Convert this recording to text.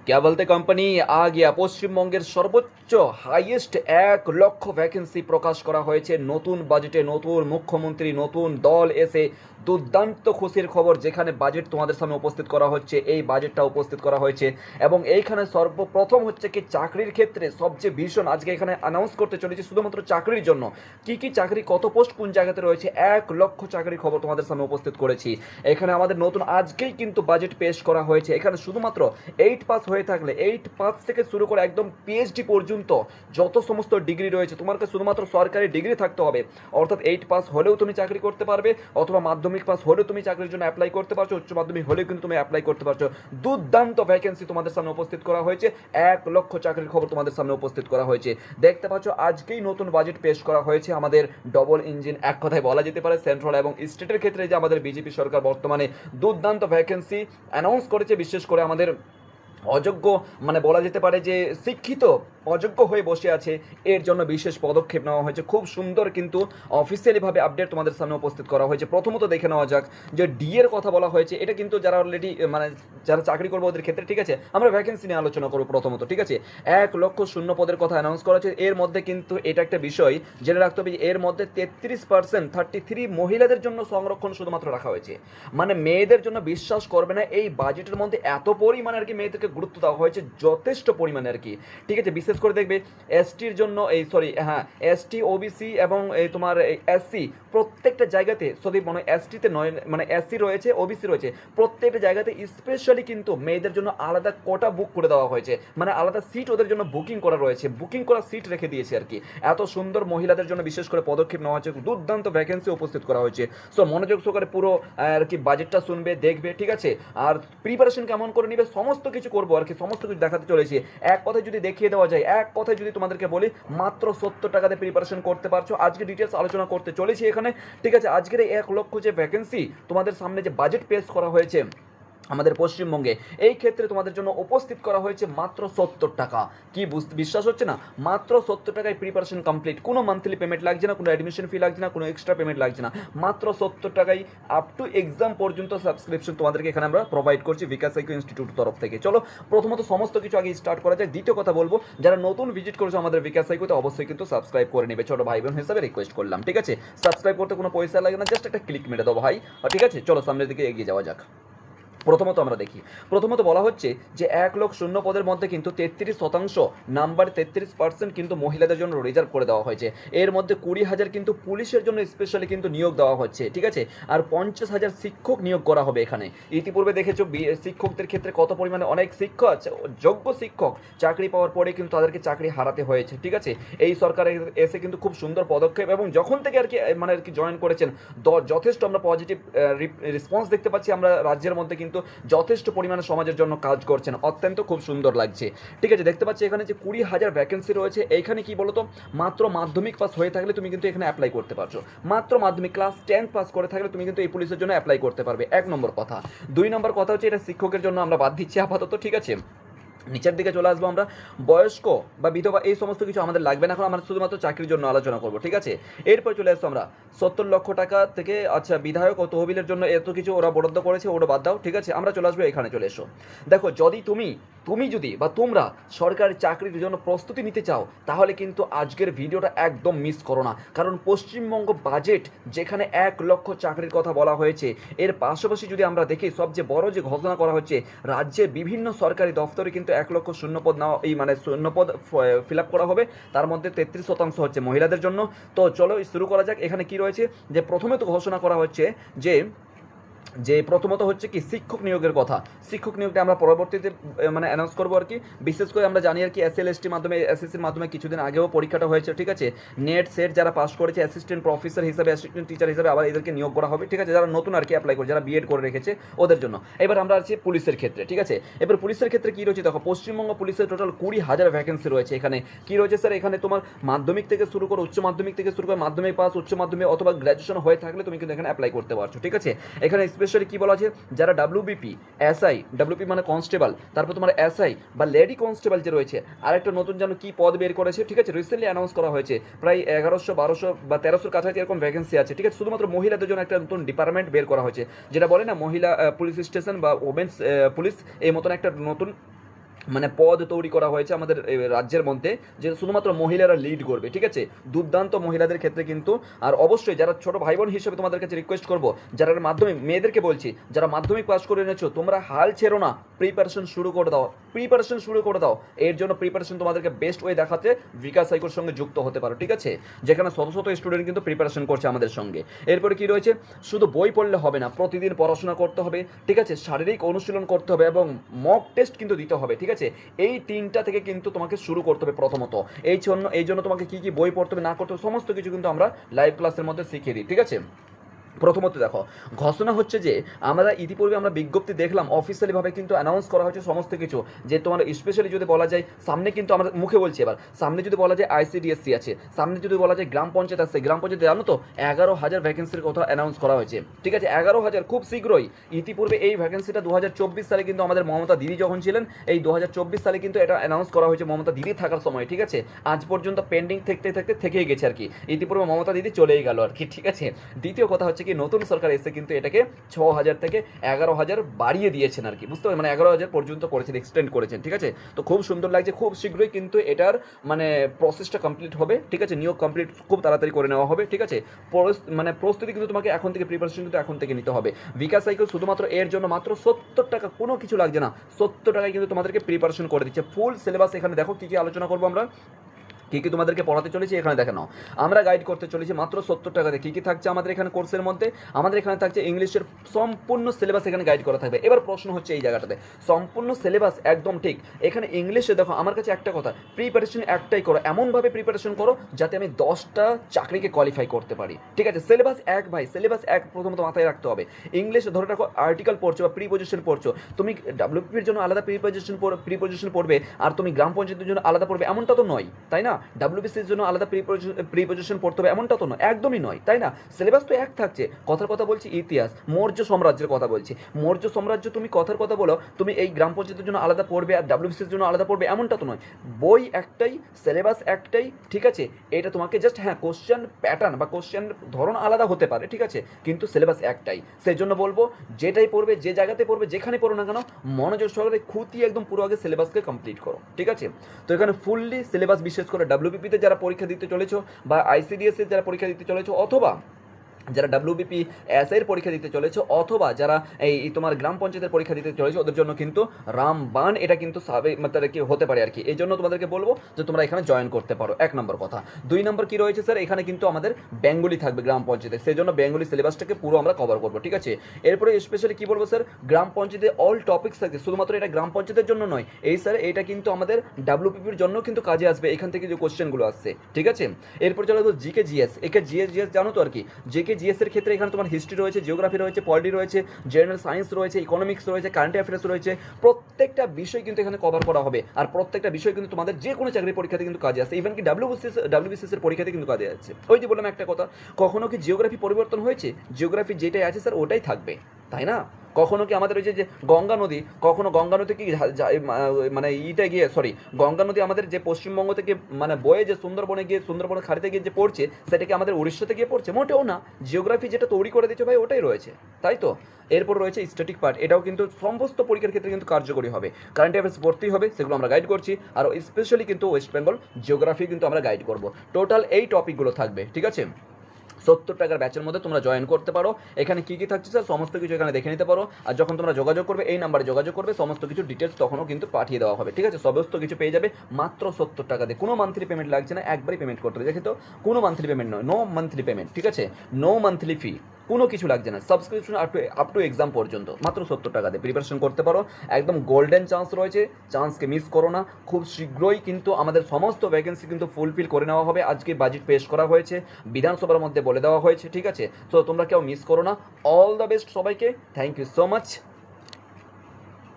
क्या बोलते কোম্পানি আ গিয়া পশ্চিমবঙ্গের সর্বোচ্চ হাইয়েস্ট 1 লক্ষ ভ্যাকেন্সি প্রকাশ করা হয়েছে নতুন বাজেটে। নতুন মুখ্যমন্ত্রী, নতুন দল এসে দুর্দান্ত খুশির খবর, যেখানে বাজেট তোমাদের সামনে উপস্থিত করা হচ্ছে। এই বাজেটটা উপস্থিত করা হয়েছে এবং এইখানে সর্বপ্রথম হচ্ছে কি চাকরির ক্ষেত্রে সবচেয়ে ভীষণ আজকে এখানে অ্যানাউন্স করতে চলেছে শুধুমাত্র চাকরির জন্য। কি কি চাকরি, কত পোস্ট কোন জায়গাতে রয়েছে, 1 লক্ষ চাকরির খবর তোমাদের সামনে উপস্থিত করেছি। এখানে আমাদের নতুন আজকেই কিন্তু বাজেট পেশ করা হয়েছে। এখানে শুধুমাত্র 8 পাস হয়ে থাকলে 8 পাস থেকে শুরু করে একদম পিএইচডি পর্যন্ত যত সমস্ত ডিগ্রি রয়েছে, তোমাকে শুধুমাত্র সরকারি ডিগ্রি থাকতে হবে। অর্থাৎ 8 পাস হলেও তুমি চাকরি করতে পারবে, অথবা মাধ্যমিক পাস হলেও তুমি চাকরির জন্য অ্যাপ্লাই করতে পারছো, উচ্চ মাধ্যমিক হলেও কিন্তু তুমি অ্যাপ্লাই করতে পারছো। দুর্দান্ত ভ্যাকেন্সি তোমাদের সামনে উপস্থিত করা হয়েছে। 1 লক্ষ চাকরির খবর তোমাদের সামনে উপস্থিত করা হয়েছে। দেখতে পাচ্ছ আজকেই নতুন বাজেট পেশ করা হয়েছে আমাদের ডবল ইঞ্জিন, এক কথায় বলা যেতে পারে সেন্ট্রাল এবং স্টেটের ক্ষেত্রে যে আমাদের বিজেপি সরকার বর্তমানে দুর্দান্ত ভ্যাকেন্সি অ্যানাউন্স করেছে। বিশেষ করে আমাদের অযোগ্য, মানে বলা যেতে পারে যে শিক্ষিত অযোগ্য হয়ে বসে আছে, এর জন্য বিশেষ পদক্ষেপ নেওয়া হয়েছে। খুব সুন্দর কিন্তু অফিসিয়ালিভাবে আপডেট তোমাদের সামনে উপস্থিত করা হয়েছে। প্রথমত দেখে নেওয়া যাক যে ডি এর কথা বলা হয়েছে। এটা কিন্তু যারা অলরেডি মানে যারা চাকরি করবো ওদের ক্ষেত্রে, ঠিক আছে। আমরা ভ্যাকেন্সি নিয়ে আলোচনা করবো প্রথমত, ঠিক আছে। 1 লক্ষ শূন্য পদের কথা অ্যানাউন্স করা হয়েছে। এর মধ্যে কিন্তু এটা একটা বিষয় জেনে রাখতে হবে, এর মধ্যে 33% 33 মহিলাদের জন্য সংরক্ষণ শুধুমাত্র রাখা হয়েছে। মানে মেয়েদের জন্য বিশ্বাস করবে না, এই বাজেটের মধ্যে এত পরিমাণে আর কি মেয়েদেরকে গুরুত্ব দেওয়া হয়েছে, যথেষ্ট পরিমাণে আর কি, ঠিক আছে। বিশেষ করে দেখবে এসটির জন্য এই সরি হ্যাঁ এসটি, ওবিসি এবং এই তোমার এসসি প্রত্যেকটা জায়গাতে, যদি মনে এসটিতে নয় মানে এসসি রয়েছে, ওবিসি রয়েছে, প্রত্যেকটা জায়গাতে স্পেশালি কিন্তু মেয়েদের জন্য আলাদা কোটা বুক করে দেওয়া হয়েছে। মানে আলাদা সিট ওদের জন্য বুকিং করা রয়েছে, বুকিং করা সিট রেখে দিয়েছে আর কি। এত সুন্দর মহিলাদের জন্য বিশেষ করে পদক্ষেপ নেওয়া হয়েছে, দুর্দান্ত ভ্যাকেন্সি উপস্থিত করা হয়েছে। সো মনোযোগ সহকারে পুরো আর কি বাজেটটা শুনবে, দেখবে, ঠিক আছে। আর প্রিপারেশন কেমন করে নিবে সমস্ত কিছু করবো আর কি, সমস্ত কিছু দেখাতে চলেছি। এক কথায় যদি দেখিয়ে দেওয়া যায়, এক কথায় যদি তোমাদেরকে বলি, মাত্র 70 টাকাতে প্রিপারেশন করতে পারছো। আজকে ডিটেলস আলোচনা করতে চলেছি এখানে, ঠিক আছে। আজকের এই 1 লক্ষ যে ভ্যাকেন্সি তোমাদের সামনে যে বাজেট পেশ করা হয়েছে আমাদের পশ্চিমবঙ্গে, এই ক্ষেত্রে তোমাদের জন্য উপস্থিত করা হয়েছে মাত্র 70 টাকা। কি বুঝতে বিশ্বাস হচ্ছে না? মাত্র 70 টাকায় প্রিপারেশন কমপ্লিট। কোনো মান্থলি পেমেন্ট লাগছে না, কোনো অ্যাডমিশন ফি লাগছে না, কোনো এক্সট্রা পেমেন্ট লাগছে না। মাত্র 70 টাকায় আপ টু এক্সাম পর্যন্ত সাবস্ক্রিপশন তোমাদেরকে এখানে আমরা প্রোভাইড করছি বিকাশ সাইকো ইনস্টিটিউট তরফ থেকে। চলো প্রথমত সমস্ত কিছু আগে স্টার্ট করা যায়। দ্বিতীয় কথা বলবো, যারা নতুন ভিজিট করেছো আমাদের বিকাশ সাইকোতে, অবশ্যই কিন্তু সাবস্ক্রাইব করে নেবে, ছোট ভাই বোন হিসাবে রিকোয়েস্ট করলাম, ঠিক আছে। সাবস্ক্রাইব করতে কোনো পয়সা লাগে না, জাস্ট একটা ক্লিক মেরে দাও ভাই, ঠিক আছে। চলো সামনের দিকে এগিয়ে যাওয়া যাক। প্রথমত আমরা দেখি, প্রথমত বলা হচ্ছে যে 1 লক্ষ শূন্য পদের মধ্যে কিন্তু 33% নাম্বার, 33% কিন্তু মহিলাদের জন্য রিজার্ভ করে দেওয়া হয়েছে। এর মধ্যে 20,000 কিন্তু পুলিশের জন্য স্পেশালি কিন্তু নিয়োগ দেওয়া হচ্ছে, ঠিক আছে। আর 50,000 শিক্ষক নিয়োগ করা হবে এখানে। ইতিপূর্বে দেখেছো শিক্ষকদের ক্ষেত্রে কত পরিমাণে অনেক শিক্ষক আছে, যোগ্য শিক্ষক চাকরি পাওয়ার পরে কিন্তু তাদেরকে চাকরি হারাতে হয়েছে, ঠিক আছে। এই সরকার এসে কিন্তু খুব সুন্দর পদক্ষেপ, এবং যখন থেকে আর কি মানে আর কি জয়েন করেছেন, যথেষ্ট আমরা পজিটিভ রেসপন্স দেখতে পাচ্ছি। আমরা রাজ্যের মধ্যে কিন্তু যথেষ্ট পরিমাণে সমাজের জন্য কাজ করছেন, অত্যন্ত খুব সুন্দর লাগছে, ঠিক আছে। দেখতে পাচ্ছি এখানে যে 20,000 ভ্যাকেন্সি রয়েছে। এইখানে কি বলতো, মাত্র মাধ্যমিক পাস হয়ে থাকলে তুমি কিন্তু এখানে অ্যাপ্লাই করতে পারছো। মাত্র মাধ্যমিক ক্লাস 10 পাস করে থাকলে তুমি কিন্তু এই পুলিশের জন্য অ্যাপ্লাই করতে পারবে, 1 নম্বর কথা। 2 নম্বর কথা হচ্ছে এটা শিক্ষকের জন্য আমরা বাদ দিচ্ছি আপাতত, ঠিক আছে। নিচের দিকে চলে আসবো আমরা। বয়স্ক বা বিধবা এই সমস্ত কিছু আমাদের লাগবে না, এখন আমরা শুধুমাত্র চাকরির জন্য আলোচনা করবো, ঠিক আছে। এরপর চলে আসবো আমরা 70 লক্ষ টাকা থেকে, আচ্ছা বিধায়ক ও তহবিলের জন্য এত কিছু ওরা বরাদ্দ করেছে, ওটা বাদ দাও, ঠিক আছে। আমরা চলে আসবো এখানে, চলে এসো। দেখো যদি তুমি যদি বা তোমরা সরকারি চাকরির জন্য প্রস্তুতি নিতে চাও, তাহলে কিন্তু আজকের ভিডিওটা একদম মিস করো না। কারণ পশ্চিমবঙ্গ বাজেট যেখানে 1 লক্ষ চাকরির কথা বলা হয়েছে, এর পাশাপাশি যদি আমরা দেখি সবচেয়ে বড় যে ঘোষণা করা হচ্ছে, রাজ্যের বিভিন্ন সরকারি দফতরে কিন্তু 1 লক্ষ শূন্যপদ নেওয়া, এই মানে শূন্যপদ ফিল আপ করা হবে। তার মধ্যে 33% হচ্ছে মহিলাদের জন্য। তো চলো শুরু করা যাক। এখানে কি রয়েছে, যে প্রথমে তো ঘোষণা করা হচ্ছে যে প্রথমত হচ্ছে কি শিক্ষক নিয়োগের কথা। শিক্ষক নিয়োগটা আমরা পরবর্তীতে মানে অ্যানাউন্স করবো আর কি। বিশেষ করে আমরা জানি আর কি SL/ST মাধ্যমে, SSCর মাধ্যমে কিছুদিন আগেও পরীক্ষাটা হয়েছে, ঠিক আছে। নেট সেট যারা পাস করেছে অ্যাসিস্ট্যান্ট প্রফেসর হিসাবে, অ্যাসিস্ট্যান্ট টিচার হিসাবে আবার এদেরকে নিয়োগ করা হবে, ঠিক আছে। যারা নতুন আর কি অ্যাপ্লাই করে, যারা বিএড করে রেখেছে ওদের জন্য। এবার আমরা আছি পুলিশের ক্ষেত্রে, ঠিক আছে। এবার পুলিশের ক্ষেত্রে কি রয়েছে দেখো, পশ্চিমবঙ্গ পুলিশের টোটাল 20,000 ভ্যাকেন্সি রয়েছে। এখানে কি রয়েছে স্যার, এখানে তোমার মাধ্যমিক থেকে শুরু করে, উচ্চ মাধ্যমিক থেকে শুরু করে, মাধ্যমিক পাস, উচ্চ মাধ্যমিক অথবা গ্র্যাজুয়েশন হয়ে থাকলে তুমি কিন্তু এখানে অ্যাপ্লাই করতে পারছো, ঠিক আছে। এখানে স্পেশালি কি বলা আছে, যারা ডাব্লিউবিপি, এসআই, ডাব্লিউপি মানে কনস্টেবল, তারপর তোমার এসআই বা লেডি কনস্টেবল যে রয়েছে, আরেকটা নতুন যেন কি পদ বের করেছে, ঠিক আছে, রিসেন্টলি অ্যানাউন্স করা হয়েছে। প্রায় 1100, 1200 বা 1300 কাছাকাছি এরকম ভ্যাকেন্সি আছে, ঠিক আছে। শুধুমাত্র মহিলাদের জন্য একটা নতুন ডিপার্টমেন্ট বের করা হয়েছে, যেটা বলে না মহিলা পুলিশ স্টেশন বা ওমেন্স পুলিশ, এই মতন একটা নতুন মানে পদ তৈরি করা হয়েছে আমাদের রাজ্যের মধ্যে, যে শুধুমাত্র মহিলারা লিড করবে, ঠিক আছে। দুর্দান্ত মহিলাদের ক্ষেত্রে কিন্তু। আর অবশ্যই যারা ছোট ভাই বোন হিসেবে তোমাদের কাছে রিকোয়েস্ট করবো, যারা মাধ্যমিক মেয়েদেরকে বলছি, যারা মাধ্যমিক পাস করে এনেছো, তোমরা হাল ছেড়ো না, প্রিপারেশন শুরু করে দাও, প্রিপারেশন শুরু করে দাও। এর জন্য প্রিপারেশন তোমাদেরকে বেস্ট ওয়ে দেখাতে বিকাশ সাইকোর সঙ্গে যুক্ত হতে পারো, ঠিক আছে, যেখানে শত শত স্টুডেন্ট কিন্তু প্রিপারেশন করছে আমাদের সঙ্গে। এরপরে কি রয়েছে, শুধু বই পড়লে হবে না, প্রতিদিন পড়াশোনা করতে হবে, ঠিক আছে, শারীরিক অনুশীলন করতে হবে এবং মক টেস্ট কিন্তু দিতে হবে, ঠিক আছে। এই তিনটা থেকে কিন্তু তোমাকে শুরু করতে হবে প্রথমত। এই জন্য তোমাকে কী কী বই পড়তে হবে না করতে হবে সমস্ত কিছু কিন্তু আমরা লাইভ ক্লাসের মধ্যে শিখিয়ে দিই, ঠিক আছে। প্রথমত দেখো, ঘোষণা হচ্ছে যে আমরা ইতিপূর্বে আমরা বিজ্ঞপ্তি দেখলাম, অফিসিয়ালিভাবে কিন্তু অ্যানাউন্স করা হয়েছে সমস্ত কিছু, যে তোমার স্পেশালি যদি বলা যায় সামনে কিন্তু আমরা মুখে বলছি, এবার সামনে যদি বলা যায় ICDSC আছে, সামনে যদি বলা যায় গ্রাম পঞ্চায়েত আছে, গ্রাম পঞ্চায়েতে জানো তো 11,000 ভ্যাকেন্সির কথা অ্যানাউন্স করা হয়েছে, ঠিক আছে, 11,000 খুব শীঘ্রই। ইতিপূর্বে এই ভ্যাকেন্সিটা 2024 সালে কিন্তু আমাদের মমতা দিদি যখন ছিলেন, এই 2024 সালে কিন্তু এটা অ্যানাউন্স করা হয়েছে মমতা দিদি থাকার সময়, ঠিক আছে। আজ পর্যন্ত পেন্ডিং থেকেই গেছে আর কি, ইতিপূর্বে মমতা দিদি চলেই গেল আর কি, ঠিক আছে। দ্বিতীয় কথা হচ্ছে কি, নতুন সরকার এসে কিন্তু এটাকে 6,000 থেকে 11,000 বাড়িয়ে দিয়েছেন আর কি, বুঝতে পারছেন, মানে 11,000 পর্যন্ত করেছেন, এক্সটেন্ড করেছেন, ঠিক আছে। তো খুব সুন্দর লাগছে, খুব শীঘ্রই কিন্তু এটার মানে প্রসেসটা কমপ্লিট হবে, ঠিক আছে, নিয়োগ কমপ্লিট খুব তাড়াতাড়ি করে নেওয়া হবে, ঠিক আছে। মানে প্রস্তুতি কিন্তু তোমাকে এখন থেকে, প্রিপারেশন কিন্তু এখন থেকে নিতে হবে। বিকাশ সাইকেল শুধুমাত্র এর জন্য মাত্র 70 টাকা, কোনো কিছু লাগছে না, 70 টাকায় কিন্তু তোমাদেরকে প্রিপারেশন করে দিচ্ছে। ফুল সিলেবাস এখানে দেখো কী কী আলোচনা করবো আমরা, কী কী তোমাদেরকে পড়াতে চলেছি এখানে দেখে নাও। আমরা গাইড করতে চলেছি মাত্র 70 টাকাতে। কী কী থাকছে আমাদের এখানে কোর্সের মধ্যে, আমাদের এখানে থাকছে ইংলিশের সম্পূর্ণ সিলেবাস এখানে গাইড করা থাকবে। এবার প্রশ্ন হচ্ছে এই জায়গাটাতে, সম্পূর্ণ সিলেবাস একদম ঠিক, এখানে ইংলিশে দেখো আমার কাছে একটা কথা, প্রিপারেশন একটাই করো, এমনভাবে প্রিপারেশন করো যাতে আমি 10টা চাকরিকে কোয়ালিফাই করতে পারি, ঠিক আছে। সিলেবাস এক ভাই, সিলেবাস এক, প্রথমত মাথায় রাখতে হবে। ইংলিশে ধরে রাখো আর্টিকেল পড়ছো বা প্রিপোজিশন পড়ছো, তুমি ডাব্লিউপির জন্য আলাদা প্রিপোজিশন পড়বে আর তুমি গ্রাম পঞ্চায়েতের জন্য আলাদা পড়বে, এমনটা তো নয়, তাই না। WBCর জন্য আলাদা প্রিপোজিশন পড়তে হবে, এমনটা তো নয়, একদমই নয়, তাই না। সিলেবাস তো এক থাকছে। কথার কথা বলছি ইতিহাস, মৌর্য সাম্রাজ্যের কথা বলছি, মৌর্য সাম্রাজ্য তুমি কথার কথা বলো, তুমি এই গ্রাম পঞ্চায়েতের জন্য আলাদা পড়বে আর WBCর জন্য আলাদা পড়বে, এমনটা তো নয়। বই একটাই, সিলেবাস একটাই, ঠিক আছে। এটা তোমাকে জাস্ট, হ্যাঁ, কোশ্চেন প্যাটার্ন বা কোশ্চেন ধরন আলাদা হতে পারে, ঠিক আছে, কিন্তু সিলেবাস একটাই। সেই জন্য বলবো, যেটাই পড়বে, যে জায়গাতে পড়বে, যেখানে পড়ো না কেন, মনোযোগ সহকারে খুঁটিয়ে একদম পুরো আগে সিলেবাসকে কমপ্লিট করো, ঠিক আছে। তো এখানে ফুললি সিলেবাস, বিশেষ করে WBPতে যারা পরীক্ষা দিতে চলেছো বা ICDSC যারা পরীক্ষা দিতে চলেছো, অথবা যারা WBP এর পরীক্ষা দিতে চলেছো, অথবা যারা এই তোমার গ্রাম পঞ্চায়েতের পরীক্ষা দিতে চলেছো, ওদের জন্য কিন্তু রামবান এটা কিন্তু মানে কি হতে পারে আর কি। এই জন্য তোমাদেরকে বলবো যে তোমরা এখানে জয়েন করতে পারো, 1 নম্বর কথা। 2 নম্বর কি রয়েছে স্যার, এখানে কিন্তু আমাদের বেঙ্গলি থাকবে গ্রাম পঞ্চায়েতে, সেই জন্য বেঙ্গলি সিলেবাসটাকে পুরো আমরা কভার করবো, ঠিক আছে। এরপরে স্পেশালি কি বলবো স্যার, গ্রাম পঞ্চায়েতে অল টপিক্স থাকে, শুধুমাত্র এটা গ্রাম পঞ্চায়েতের জন্য নয়, এই স্যার এটা কিন্তু আমাদের WPPর জন্য কিন্তু কাজে আসবে, এখান থেকে যে কোশ্চেনগুলো আসছে, ঠিক আছে। এরপর চলে যাবো জিকে জিএস। একে জিএস জানো তো আর কি, জিকে জিএসের ক্ষেত্রে এখানে তোমার হিস্ট্রি রয়েছে, জিওগ্রাফি রয়েছে, পলিটি রয়েছে, জেনারেল সায়েন্স রয়েছে, ইকোনমিক্স রয়েছে, কারেন্ট অ্যাফেয়ার্স রয়েছে, প্রত্যেকটা বিষয় কিন্তু এখানে কভার করা হবে। আর প্রত্যেকটা বিষয় কিন্তু তোমাদের যে কোনো চাকরির পরীক্ষাতে কিন্তু কাজে আসে, ইভেন কি WBCS এর পরীক্ষাতে কিন্তু কাজে আসছে। ওই যে বললাম একটা কথা, কখনো কি জিওগ্রাফি পরিবর্তন হয়েছে? জিওগ্রাফি যেটাই আছে স্যার ওটাই থাকবে, তাই না। কখনো কি আমাদের ওই যে গঙ্গা নদী, কখনো গঙ্গা নদী কি মানে গঙ্গা নদী আমাদের যে পশ্চিমবঙ্গ থেকে মানে বয়ে যে সুন্দরবনে গিয়ে, সুন্দরবনের খাড়িতে গিয়ে যে পড়ছে, সেটা কি আমাদের উড়িষ্যাতে গিয়ে পড়ছে? মোটেও না। জিওগ্রাফি যেটা তৈরি করে দিচ্ছে ভাই, ওটাই রয়েছে, তাই তো। এরপর রয়েছে স্ট্যাটিক পার্ট, এটাও কিন্তু সমস্ত পরীক্ষার ক্ষেত্রে কিন্তু কার্যকরী হবে। কারেন্ট অ্যাফেয়ার্স পড়তেই হবে, সেগুলো আমরা গাইড করছি। আর স্পেশালি কিন্তু ওয়েস্ট বেঙ্গল জিওগ্রাফি কিন্তু আমরা গাইড করবো। টোটাল এই টপিকগুলো থাকবে, ঠিক আছে। 70 টাকার ব্যাচের মধ্যে তোমরা জয়েন করতে পারো। এখানে কী কী থাকছে স্যার সমস্ত কিছু এখানে দেখে নিতে পারো। আর যখন তোমরা যোগাযোগ করবে, এই নাম্বারে যোগাযোগ করবে, সমস্ত কিছু ডিটেলস তখনও কিন্তু পাঠিয়ে দেওয়া হবে, ঠিক আছে। সমস্ত কিছু পেয়ে যাবে মাত্র 70 টাকা দিয়ে, কোনো মান্থলি পেমেন্ট লাগছে না, একবারই পেমেন্ট করতে হবে। দেখে তো, কোনো মান্থলি পেমেন্ট নয়, নো মান্থলি পেমেন্ট, ঠিক আছে, নো মান্থলি ফি, কোনো কিছু লাগছে না। সাবস্ক্রিপশন আপ টু এক্সাম পর্যন্ত মাত্র 70 টাকা দিয়ে প্রিপারেশন করতে পারো। একদম গোল্ডেন চান্স রয়েছে, চান্সকে মিস করো না। খুব শীঘ্রই কিন্তু আমাদের সমস্ত ভ্যাকেন্সি কিন্তু ফুলফিল করে নেওয়া হবে। আজকে বাজেট পেশ করা হয়েছে, বিধানসভার মধ্যে বলে দেওয়া হয়েছে, ঠিক আছে। তো তোমরা কেউ মিস করো না। অল দ্য বেস্ট সবাইকে, থ্যাংক ইউ সো মাচ।